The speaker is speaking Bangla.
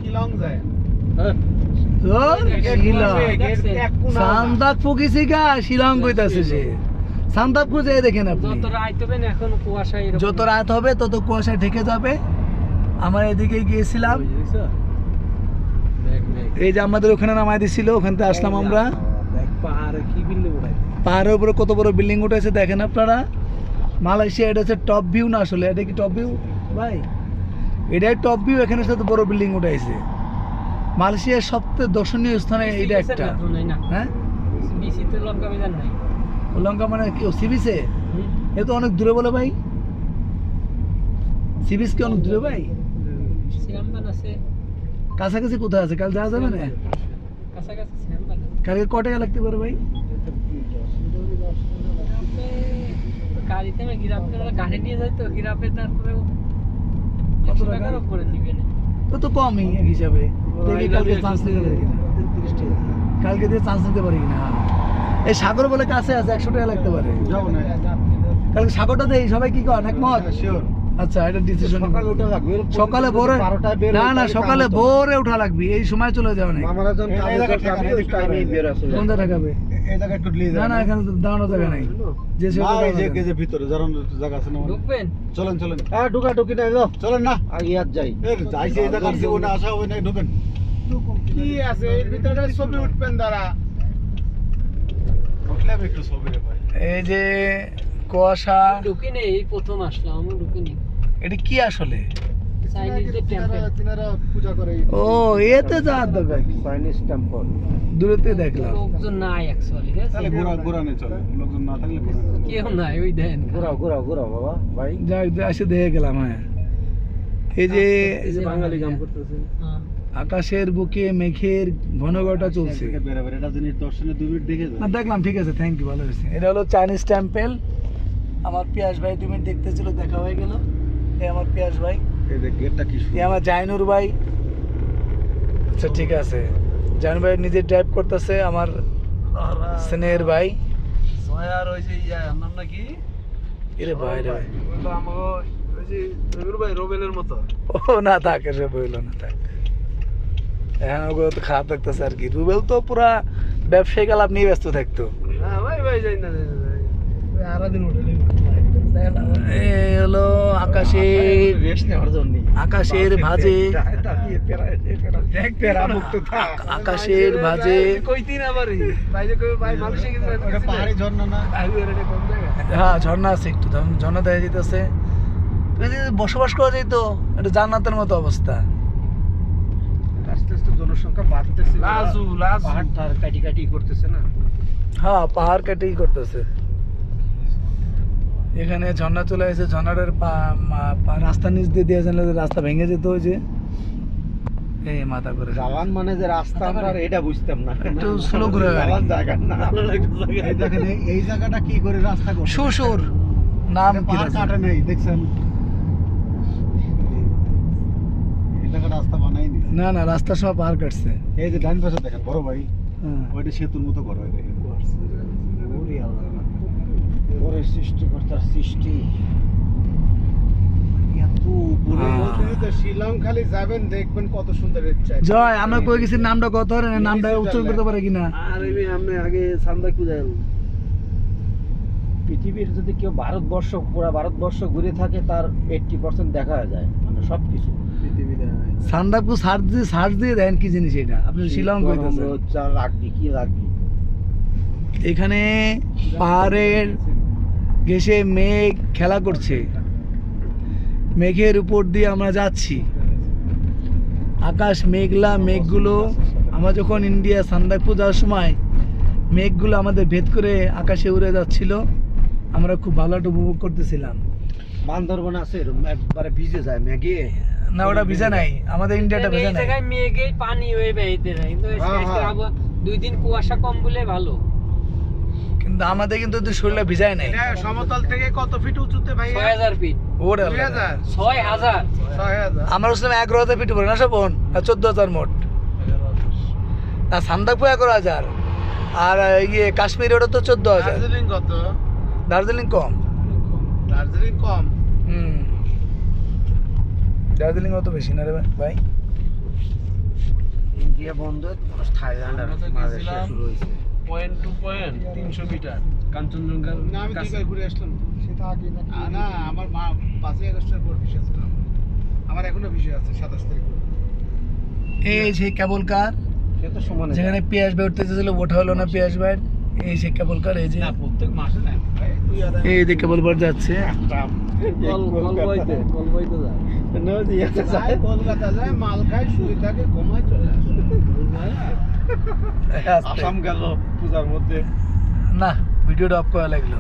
শিলং যায় সান্দাকফু গেছি গা, শিলং কইতাছে সে। সান্দাকফু যেয়ে দেখেন আপনি, যত রাত হবে তত কুয়াশায় ঢেকে যাবে। আমরা এদিকে গিয়েছিলাম, এই যে আমাদের ওখানে নামাই দিছিল, ওখান থেকে আসলাম আমরা। পাহাড়ের উপরে কত বড় বিল্ডিং উঠেছে দেখেন আপনারা। মালয়েশিয়া এটা হচ্ছে টপ ভিউ না, আসলে এটা কি টপ ভিউ ভাই? এটাই টপ ভিউ, এখানে সাথে বড় বিল্ডিং উঠেছে। মালয়েশিয়ার সবচেয়ে দর্শনীয় স্থানে এটা একটা। হ্যাঁ, লঙ্কা মানে কি সি বিচে? এ তো অনেক দূরে বলে ভাই, সি বিচ কি অনেক দূরে ভাই? কাছাকাছি কোথায় আছে? কাল যাওয়া যাবে না? কালকে ক টাকা লাগতে পারে ভাই? কত টাকা? তো কমই এক হিসাবে। দেখি কালকে চান্স নিতে পারি কিনা, কালকে দিয়ে চান্স নিতে পারি কিনা। এই সাগর বলে কাছে আছে, 100 টাকা লাগতে পারে। কালকে সাগরটা দেই, সবাই কি করেন একমত? আচ্ছা, এটা ডিসিশন। সকালে ভোরে না না, সকালে ভোরে উঠা লাগবে, এই সময় চলে যাবে না। কোনটা ঠেকাবে? না না, এখানে দাঁড়ানো জায়গা নাই। যে ভিতরে জায়গা আছে না, চলেন চলেন। ঢুকা ঢুকি নাই, চলেন না আগে আর যাই। যাইছে এই জায়গা আছে, ওনা আসা ওই নাই, ঢুকেন। কি আছে এর ভিতরে? ছবি উঠবেন দাঁড়া, উঠলাম একটু ছবি রে ভাই। এই যে কুয়াশা, ঢুকি নেই, এই প্রথম আসলাম, আমি ঢুকি নেই। এটা কি আসলে? চাইনিজদের টেম্পল, তিনারা পূজা করে। ও, এতে যাওয়ার দরকার, চাইনিজ টেম্পল দূরেতে দেখলাম। লোকজন নাই অ্যাকচুয়ালি, তাহলে ঘোরা নেই, চলে লোকজন না থাকলে কেউ নাই, ওই দেন ঘোরাও বাবা ভাই। যাই এসে দেখে গেলাম। হ্যাঁ, এই যে বাঙালি কাম করতেছে। আকাশের বুকে মেঘের ঘনঘটা চলছে। এটা জিনিস দর্শনে 2 মিনিট দেখে না দেখলাম, ঠিক আছে, থ্যাংক ইউ, ভালো হয়েছে। এটা হলো চাইনিজ টেম্পল। আমার পিয়াস ভাই 2 মিনিট দেখতে ছিল, দেখা হয়ে গেল। এই আমার পিয়াস ভাই, এই যে গেটটা কি সুন্দর। এই আমার জাইনুর ভাই। আচ্ছা ঠিক আছে, জাইনুর ভাই নিজে ড্রাইভ করতেছে, আমার স্নেহের ভাই। আর ওই যে নাম নাকি এরে ভাই রে ভাই, ওটা আমাগো ওই যে রবির ভাই রোবেলের মতো। ও না থাকে, সে বইল না থাক। হ্যাঁ, ওগুলো তো খারাপ লাগতেছে আর কি। রুবেল তো পুরা ব্যবসায়িক আলাপ নিয়ে ব্যস্ত থাকতো। হ্যাঁ ভাই যাই না আরা দিন উঠে এই হলো আকাশের রেস্ট নেওয়ার জন্য। আকাশের ভাঁজে, আকাশের ভাঁজে কইতি না বাড়ি ভাই যে কই ভাই মানুষে কি পাহাড়ি ঝর্ণা না, এটা কোন জায়গা? হ্যাঁ, ঝর্ণা আছে, একটু ঝর্ণা দেখা যেতেছে। বসবাস করা যেত, এটা জান্নাতের মতো অবস্থা। আস্তে আস্তে জনসংখ্যা বাড়তেছে, পাহাড় কাটি করতেছে না। হ্যাঁ, পাহাড় কেটেই করতেছে। এখানে ঝর্ণা চলে আসে, ঝর্ণাটার রাস্তা নিচ দিয়ে দিয়ে জানলে রাস্তা ভেঙে যেত। ওই যে এই মাথা করে জালান মানে যে রাস্তা, আমরা এটা বুঝতাম না। একটু স্লো করে জালান জায়গা না, এই দেখেন এই জায়গাটা কি করে রাস্তা করছে। শ্বশুর নাম কি কাটে নাই, দেখছেন এই জায়গা রাস্তা বানাইনি। না না, রাস্তার সময় পাহাড় কাটছে। এই যে ডান পাশে দেখেন বড় ভাই, হ্যাঁ, ওইটা সেতুর মতো ঘর হয় দেখেন। ওরে আল্লাহ, ওরে সৃষ্টিকর্তার সৃষ্টি। এত উপরে তো শিলং খালি যাবেন, দেখবেন কত সুন্দর ইচ্ছা। জয়, আমরা কই গেছি, নামটা কত ধরে নামটা উচ্চারণ করতে পারে কিনা? আর এই আমরা আগে সান্দাকফু যাই। পৃথিবীর যদি কেউ পুরো ভারতবর্ষ ঘুরে থাকে, তার 80% দেখা যায়, মানে সবকিছু পৃথিবী দেখা যায়। সান্দাকফু সার্চ দিয়ে দেন কি জিনিস এটা, আপনি শিলং কইতাছেন। রাখবি কি রাখবি, এখানে পাহাড়ের ঘেঁষে মেঘ খেলা করছে, মেঘের উপর দিয়ে আমরা যাচ্ছি। আকাশ মেঘলা, মেঘগুলো আমরা যখন ইন্ডিয়া সান্দাকফু যাওয়ার সময় মেঘগুলো আমাদের ভেদ করে আকাশে উড়ে যাচ্ছিল, আমরা খুব ভালো একটা উপভোগ করতেছিলাম। বান্দরবন আছে একবারে ভিজে যায় মেঘে। না, ওটা ভিজা নাই, আমাদের ইন্ডিয়াটা ভিজা নাই। মেঘে পানি হয়ে বেরিয়ে যায়, কিন্তু 2 দিন কুয়াশা কম বলে ভালো। কিন্তু আমাদের কিন্তু শরীরটা ভিজায় নাই। এটা সমতল থেকে কত ফিট উঁচুতে ভাই? 6000 ফিট। ওরে 6000। আমরা শুনলাম 11,000 ফিট উপরে না সপন, 14,000 মোট। না, সান্দাকফু 11,000, আর ইয়ে কাশ্মীর ওটা তো 14,000। দার্জিলিং কত? দার্জিলিং কম। দার্জিলিং কম। দার্জিলিং অত বেশি না রে ভাই। ইন্ডিয়া বন্ধ, থাইল্যান্ড আর আমরা তো মালয়েশিয়া গেছিলাম। শুরু হয়েছে। পয়েন্ট টু পয়েন্ট 300 মিটার কাঞ্চনজঙ্ঘার না আমি কাছে। দুইবার ঘুরে আসলাম তো। সেটা আগে না আমার মা 5ই আগস্টের পর ভিসা ছিল আমার এখনো ভিসা আছে 27 তারিখ এই সেই কেবল কার সে তো সমানে যেখানে পিয়াস ভাই উঠতে চেয়েছিল ওঠা হলো না পিয়াস ভাই, এই সেই কেবল কার, এই যে না প্রত্যেক মাসে না ভাই তুই আদা এই যে কেবল কার যাচ্ছে। কলবাইতে যায় যায় কলকাতা যায় মাল খায় শুয়ে থাকে ঘুমায় চলে আসে আস্তে। আসাম গেল পূজার মধ্যে। না ভিডিওটা অফ করা লাগলো।